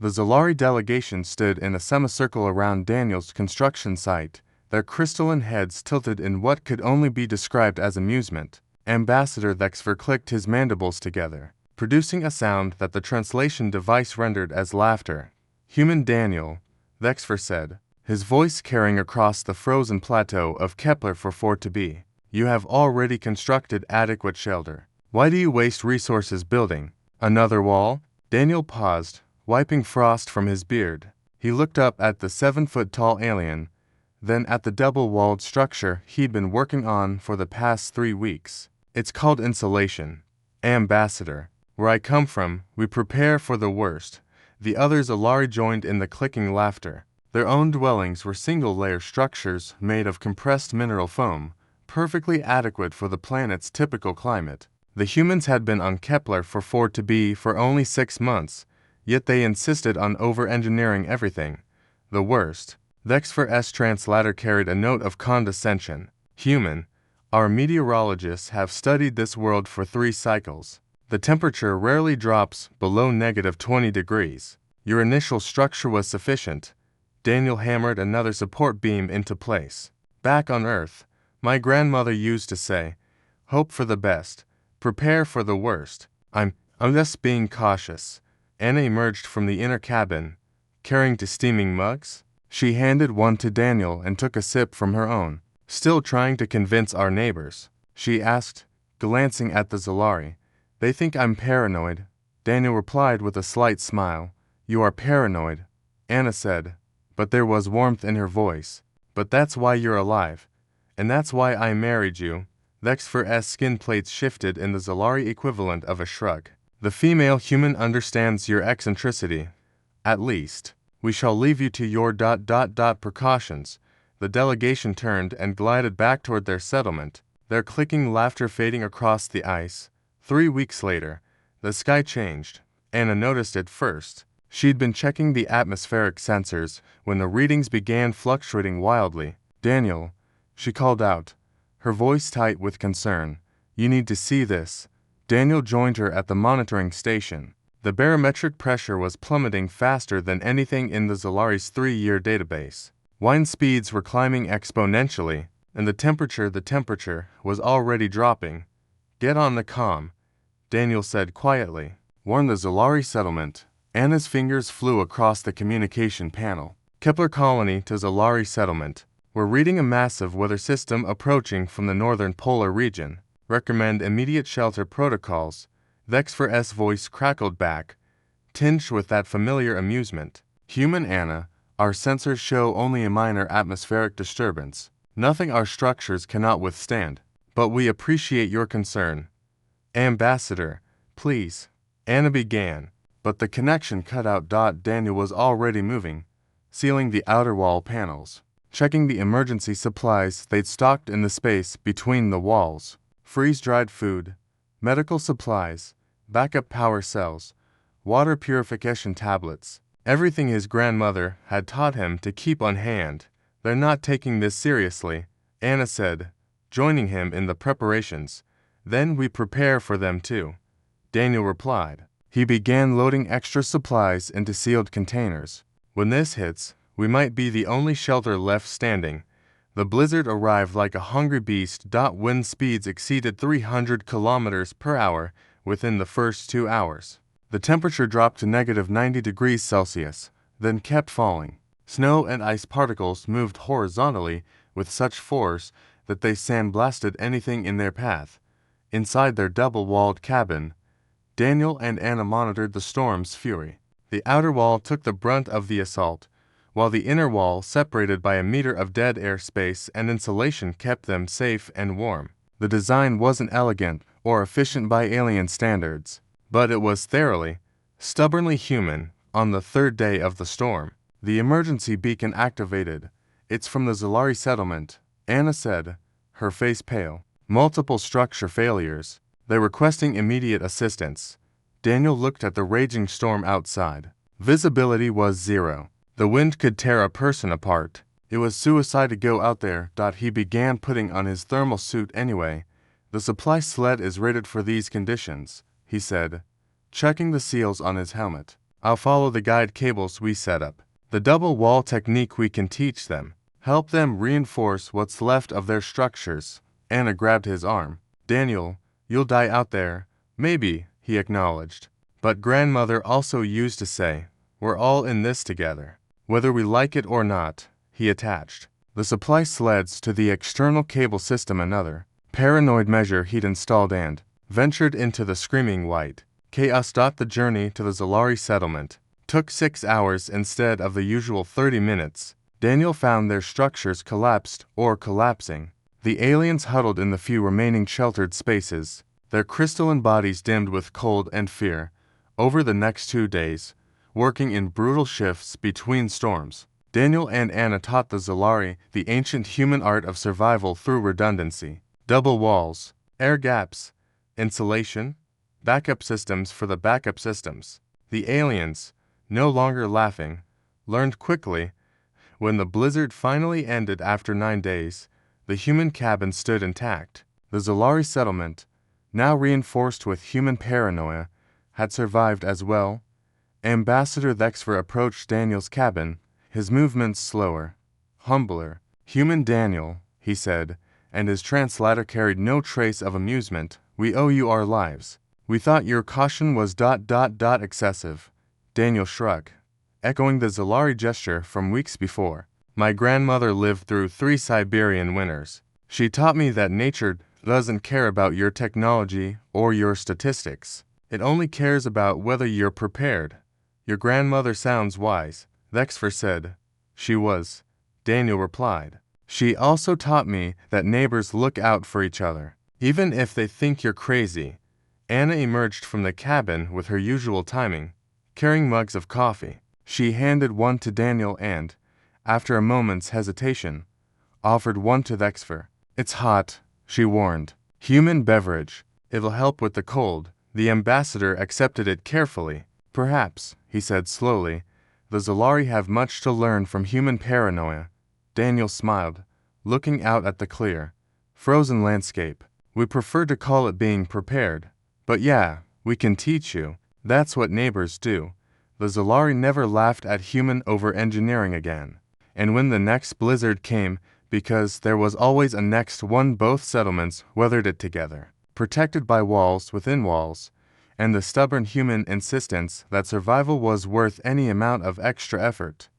The Zolari delegation stood in a semicircle around Daniel's construction site, their crystalline heads tilted in what could only be described as amusement. Ambassador Thexfer clicked his mandibles together, producing a sound that the translation device rendered as laughter. "Human Daniel," Thexfer said, his voice carrying across the frozen plateau of Kepler for 4 to be. "You have already constructed adequate shelter. Why do you waste resources building another wall?" Daniel paused, wiping frost from his beard. He looked up at the 7-foot-tall alien, then at the double-walled structure he'd been working on for the past 3 weeks. "It's called insulation, Ambassador. Where I come from, we prepare for the worst." The other Zolari joined in the clicking laughter. Their own dwellings were single-layer structures made of compressed mineral foam, perfectly adequate for the planet's typical climate. The humans had been on Kepler for 4 to be for only 6 months, yet they insisted on over-engineering everything. The worst. Thexfer's translator carried a note of condescension. "Human, our meteorologists have studied this world for 3 cycles. The temperature rarely drops below -20 degrees. Your initial structure was sufficient." Daniel hammered another support beam into place. "Back on Earth, my grandmother used to say, 'Hope for the best, prepare for the worst.' I'm just being cautious." Anna emerged from the inner cabin, carrying 2 steaming mugs. She handed one to Daniel and took a sip from her own. "Still trying to convince our neighbors?" she asked, glancing at the Zolari. "They think I'm paranoid." Daniel replied with a slight smile. "You are paranoid," Anna said, but there was warmth in her voice. "But that's why you're alive. And that's why I married you." Thexfer's skin plates shifted in the Zolari equivalent of a shrug. "The female human understands your eccentricity. At least, we shall leave you to your precautions." The delegation turned and glided back toward their settlement, their clicking laughter fading across the ice. 3 weeks later, the sky changed. Anna noticed it first. She'd been checking the atmospheric sensors when the readings began fluctuating wildly. "Daniel," she called out, her voice tight with concern, "you need to see this." Daniel joined her at the monitoring station. The barometric pressure was plummeting faster than anything in the Zolari's 3-year database. Wind speeds were climbing exponentially, and the temperature was already dropping. "Get on the comm," Daniel said quietly. "Warn the Zolari settlement." Anna's fingers flew across the communication panel. "Kepler colony to Zolari settlement. We're reading a massive weather system approaching from the northern polar region. Recommend immediate shelter protocols." Thexfer's voice crackled back, tinged with that familiar amusement. "Human Anna, our sensors show only a minor atmospheric disturbance. Nothing our structures cannot withstand. But we appreciate your concern." "Ambassador, please," Anna began, but the connection cut out. Daniel was already moving, sealing the outer wall panels, checking the emergency supplies they'd stocked in the space between the walls. Freeze-dried food, medical supplies, backup power cells, water purification tablets, everything his grandmother had taught him to keep on hand. "They're not taking this seriously," Anna said, joining him in the preparations. "Then we prepare for them too," Daniel replied. He began loading extra supplies into sealed containers. "When this hits, we might be the only shelter left standing." The blizzard arrived like a hungry beast. Wind speeds exceeded 300 kilometers per hour within the first 2 hours. The temperature dropped to -90 degrees Celsius, then kept falling. Snow and ice particles moved horizontally with such force that they sandblasted anything in their path. Inside their double-walled cabin, Daniel and Anna monitored the storm's fury. The outer wall took the brunt of the assault, while the inner wall, separated by a meter of dead air space and insulation, kept them safe and warm. The design wasn't elegant or efficient by alien standards, but it was thoroughly, stubbornly human. On the 3rd day of the storm, the emergency beacon activated. "It's from the Zolari settlement," Anna said, her face pale. "Multiple structure failures. They're requesting immediate assistance." Daniel looked at the raging storm outside. Visibility was 0. The wind could tear a person apart. It was suicide to go out there. He began putting on his thermal suit anyway. "The supply sled is rated for these conditions," he said, checking the seals on his helmet. I'll follow the guide cables we set up. The double wall technique we can teach them. Help them reinforce what's left of their structures. Anna grabbed his arm. Daniel, you'll die out there. Maybe, he acknowledged. But grandmother also used to say, we're all in this together. Whether we like it or not, he attached the supply sleds to the external cable system, another paranoid measure he'd installed, and ventured into the screaming white chaos. The journey to the Zolari settlement took 6 hours instead of the usual 30 minutes. Daniel found their structures collapsed or collapsing. The aliens huddled in the few remaining sheltered spaces, their crystalline bodies dimmed with cold and fear. Over the next 2 days, working in brutal shifts between storms, Daniel and Anna taught the Zolari the ancient human art of survival through redundancy. Double walls, air gaps, insulation, backup systems for the backup systems. The aliens, no longer laughing, learned quickly. When the blizzard finally ended after 9 days, the human cabin stood intact. The Zolari settlement, now reinforced with human paranoia, had survived as well. Ambassador Thexfer approached Daniel's cabin, his movements slower, humbler. Human Daniel, he said, and his translator carried no trace of amusement. We owe you our lives. We thought your caution was excessive. Daniel shrugged, echoing the Zolari gesture from weeks before. My grandmother lived through 3 Siberian winters. She taught me that nature doesn't care about your technology or your statistics. It only cares about whether you're prepared. Your grandmother sounds wise, Thexfer said. She was, Daniel replied. She also taught me that neighbors look out for each other, even if they think you're crazy. Anna emerged from the cabin with her usual timing, carrying mugs of coffee. She handed one to Daniel and, after a moment's hesitation, offered one to Thexfer. It's hot, she warned. Human beverage. It'll help with the cold. The ambassador accepted it carefully. Perhaps, he said slowly, the Zolari have much to learn from human paranoia. Daniel smiled, looking out at the clear, frozen landscape. We prefer to call it being prepared. But yeah, we can teach you. That's what neighbors do. The Zolari never laughed at human over-engineering again. And when the next blizzard came, because there was always a next one, both settlements weathered it together, protected by walls within walls, and the stubborn human insistence that survival was worth any amount of extra effort.